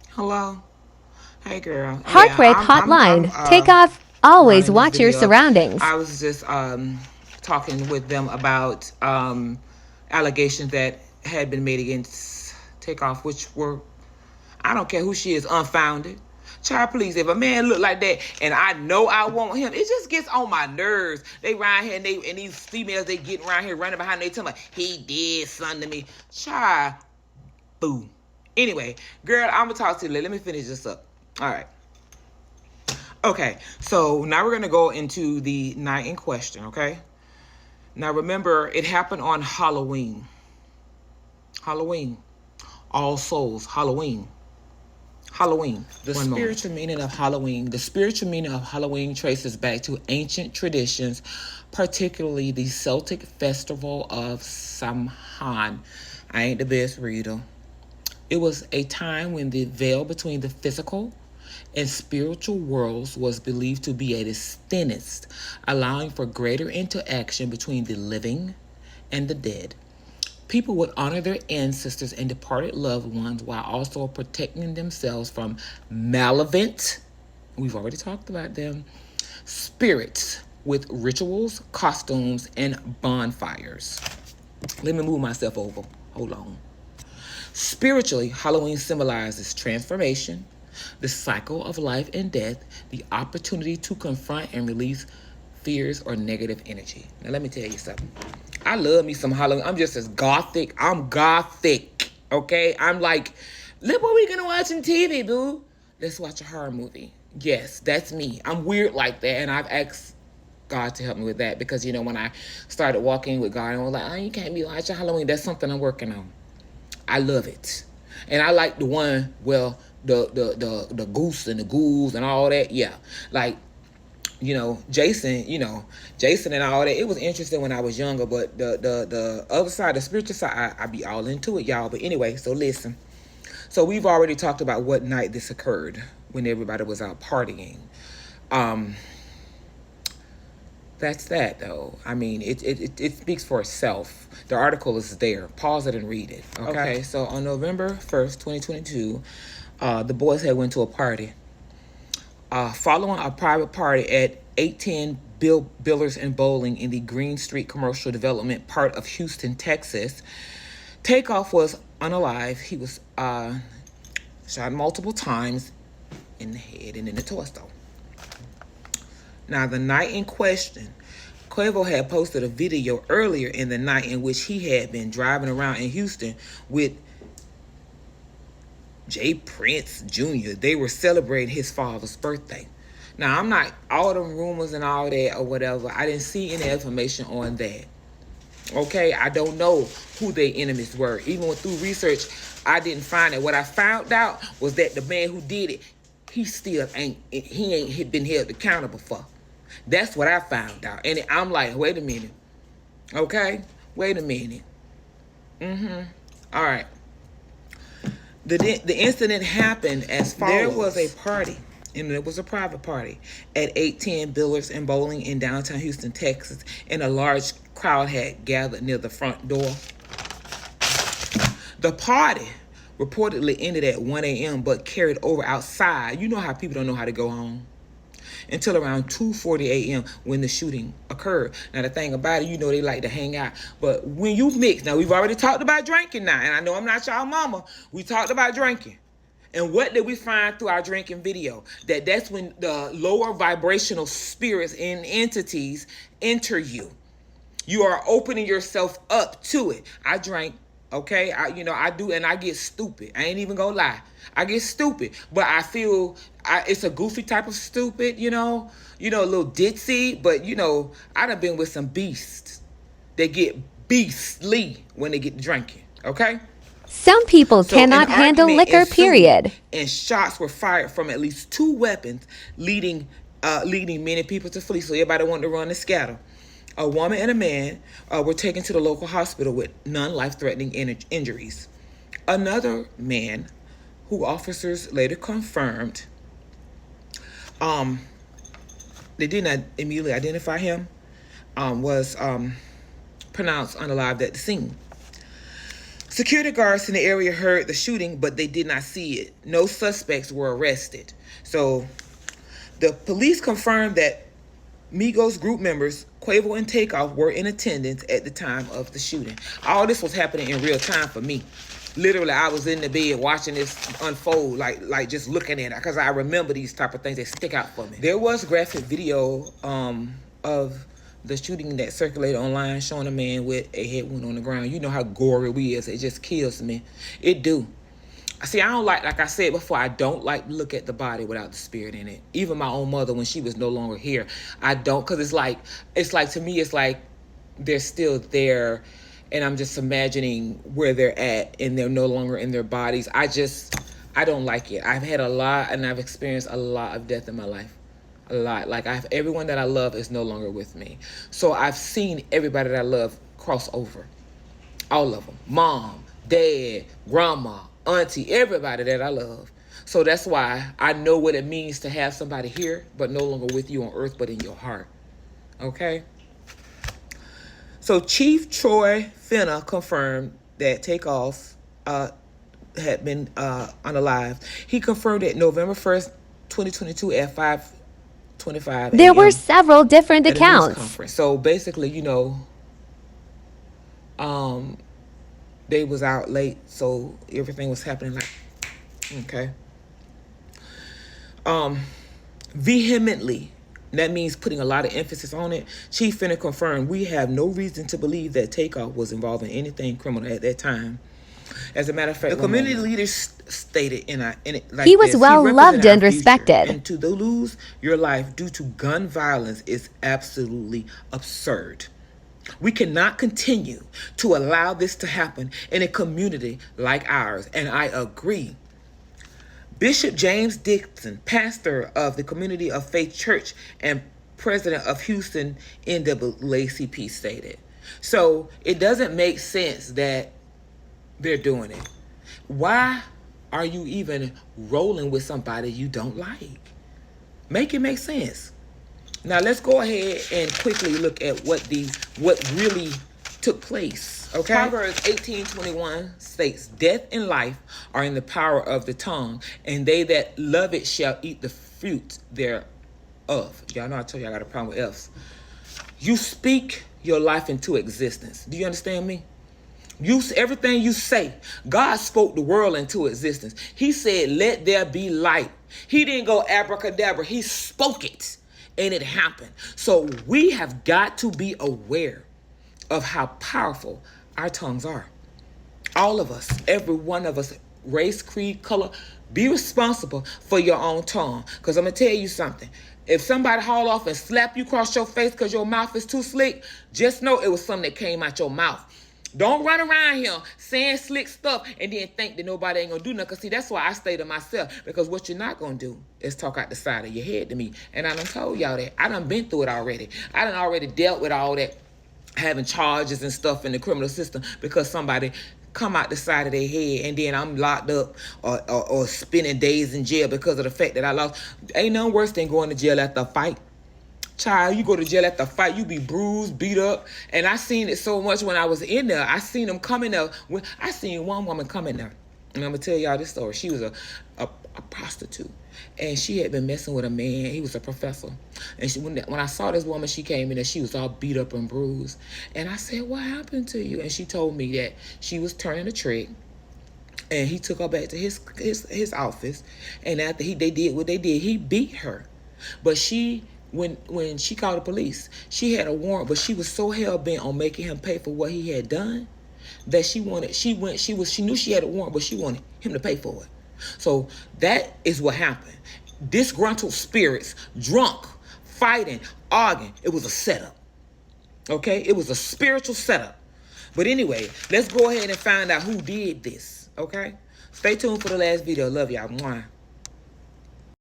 Hello. Hey, girl. Yeah, Heartbreak Hotline. Takeoff. Always running this watch your video. surroundings. I was just talking with them about allegations that had been made against Takeoff, which were, I don't care who she is, unfounded. Child, please, if a man look like that and I know I want him, it just gets on my nerves. They around here and these females, they get around here running behind, they tell me he did something to me. Child, boo. Anyway, girl, I'm gonna talk to you. Let me finish this up. All right. Okay, so now we're gonna go into the night in question. Okay. Now remember, it happened on Halloween. Halloween. All Souls. Halloween. Halloween. The spiritual meaning of Halloween. The spiritual meaning of Halloween traces back to ancient traditions, particularly the Celtic festival of Samhain. I ain't the best reader. It was a time when the veil between the physical and spiritual worlds was believed to be at its thinnest, allowing for greater interaction between the living and the dead. People would honor their ancestors and departed loved ones while also protecting themselves from malevolent, we've already talked about them, spirits with rituals, costumes, and bonfires. Let me move myself over. Hold on. Spiritually, Halloween symbolizes transformation, the cycle of life and death, the opportunity to confront and release fears or negative energy. Now, let me tell you something. I love me some Halloween. I'm just as gothic. I'm gothic, okay? I'm like, look what we gonna watch on TV, boo. Let's watch a horror movie. Yes, that's me. I'm weird like that, and I've asked God to help me with that because, when I started walking with God, and I was like, oh, you can't be watching Halloween. That's something I'm working on. I love it. And I like the one, well, the goose and the ghouls and all that. Yeah. Like, Jason and all that. It was interesting when I was younger, but the other side, the spiritual side, I be all into it, y'all. But anyway, so listen. So we've already talked about what night this occurred when everybody was out partying. That's that, though. I mean, it speaks for itself. The article is there. Pause it and read it. Okay, so on November 1st, 2022, the boys had went to a party. Following a private party at 810 Billers and Bowling in the Green Street Commercial Development part of Houston, Texas, Takeoff was unalive. He was shot multiple times in the head and in the torso. Now, the night in question, Quavo had posted a video earlier in the night in which he had been driving around in Houston with Jay Prince Jr. They were celebrating his father's birthday. Now, I'm not, all them rumors and all that or whatever, I didn't see any information on that. Okay, I don't know who their enemies were. Even through research, I didn't find it. What I found out was that the man who did it, he ain't been held accountable for. That's what I found out. And I'm like, wait a minute. Okay? Wait a minute. All right. The incident happened as follows. There was a party, and it was a private party, at 810 Billers and Bowling in downtown Houston, Texas, and a large crowd had gathered near the front door. The party reportedly ended at 1 a.m. but carried over outside. You know how people don't know how to go home. Until around 2:40 a.m. when the shooting occurred. Now, the thing about it, they like to hang out. But when you mix, now we've already talked about drinking now, and I know I'm not y'all mama. We talked about drinking. And what did we find through our drinking video? That's when the lower vibrational spirits and entities enter you. You are opening yourself up to it. I drank. Okay, I do, and I get stupid. I ain't even gonna lie. I get stupid, but I feel it's a goofy type of stupid, a little ditzy, but I done been with some beasts. They get beastly when they get drinking, okay? Some people cannot handle liquor, period. And shots were fired from at least 2 weapons, leading many people to flee. So everybody wanted to run and scatter. A woman and a man were taken to the local hospital with non-life-threatening injuries. Another man, who officers later confirmed, they did not immediately identify him, was pronounced unalive at the scene. Security guards in the area heard the shooting, but they did not see it. No suspects were arrested. So the police confirmed that Migos group members, Quavo and Takeoff, were in attendance at the time of the shooting. All this was happening in real time for me. Literally, I was in the bed watching this unfold, like just looking at it, because I remember these type of things that stick out for me. There was graphic video of the shooting that circulated online showing a man with a head wound on the ground. You know how gory we is. It just kills me. It do. See, I don't like I said before, I don't like to look at the body without the spirit in it. Even my own mother, when she was no longer here, I don't, because it's like to me, it's like they're still there, and I'm just imagining where they're at, and they're no longer in their bodies. I don't like it. I've had a lot, and I've experienced a lot of death in my life. A lot. Like, everyone that I love is no longer with me. So I've seen everybody that I love cross over. All of them. Mom, dad, grandma, auntie, everybody that I love. So that's why I know what it means to have somebody here, but no longer with you on earth, but in your heart. Okay? So Chief Troy Finna confirmed that Takeoff had been unalived. He confirmed it November 1st, 2022 at 5:25 There a.m. were several different at a news accounts. conference. So basically, they was out late, so everything was happening okay. Vehemently, that means putting a lot of emphasis on it. Chief Finna confirmed, we have no reason to believe that Takeoff was involved in anything criminal at that time. As a matter of fact, the community leaders stated in it like He was this. well loved and Our future, respected. and to lose your life due to gun violence is absolutely absurd. We cannot continue to allow this to happen in a community like ours, and I agree. Bishop James Dixon, pastor of the Community of Faith Church and president of Houston NAACP, stated. So it doesn't make sense that they're doing it. Why are you even rolling with somebody you don't like? Make it make sense. Now let's go ahead and quickly look at what really took place. Okay. Proverbs 18:21 states, "Death and life are in the power of the tongue, and they that love it shall eat the fruit thereof." Y'all know I told you I got a problem with F's. You speak your life into existence. Do you understand me? Everything you say, God spoke the world into existence. He said, "Let there be light." He didn't go abracadabra. He spoke it, and it happened. So we have got to be aware of how powerful our tongues are. All of us, every one of us, race, creed, color, be responsible for your own tongue. Because I'm going to tell you something. If somebody haul off and slap you across your face because your mouth is too slick, just know it was something that came out your mouth. Don't run around here saying slick stuff and then think that nobody ain't going to do nothing. Because see, that's why I stay to myself. Because what you're not going to do is talk out the side of your head to me. And I done told y'all that. I done been through it already. I done already dealt with all that, having charges and stuff in the criminal system because somebody come out the side of their head and then I'm locked up or spending days in jail because of the fact that I lost. Ain't nothing worse than going to jail after a fight. Child, you go to jail after a fight, you be bruised, beat up. And I seen it so much when I was in there. I seen them coming there. I seen one woman come in there. And I'm going to tell y'all this story. She was a prostitute. And she had been messing with a man. He was a professor. And when I saw this woman, she came in and she was all beat up and bruised. And I said, "What happened to you?" And she told me that she was turning a trick. And he took her back to his office. And after they did what they did, he beat her. But when she called the police, she had a warrant, but she was so hell-bent on making him pay for what he had done that she knew she had a warrant, but she wanted him to pay for it. So that is what happened. Disgruntled spirits, drunk, fighting, arguing. It was a setup. Okay? It was a spiritual setup. But anyway, let's go ahead and find out who did this. Okay? Stay tuned for the last video. Love y'all. Mwah.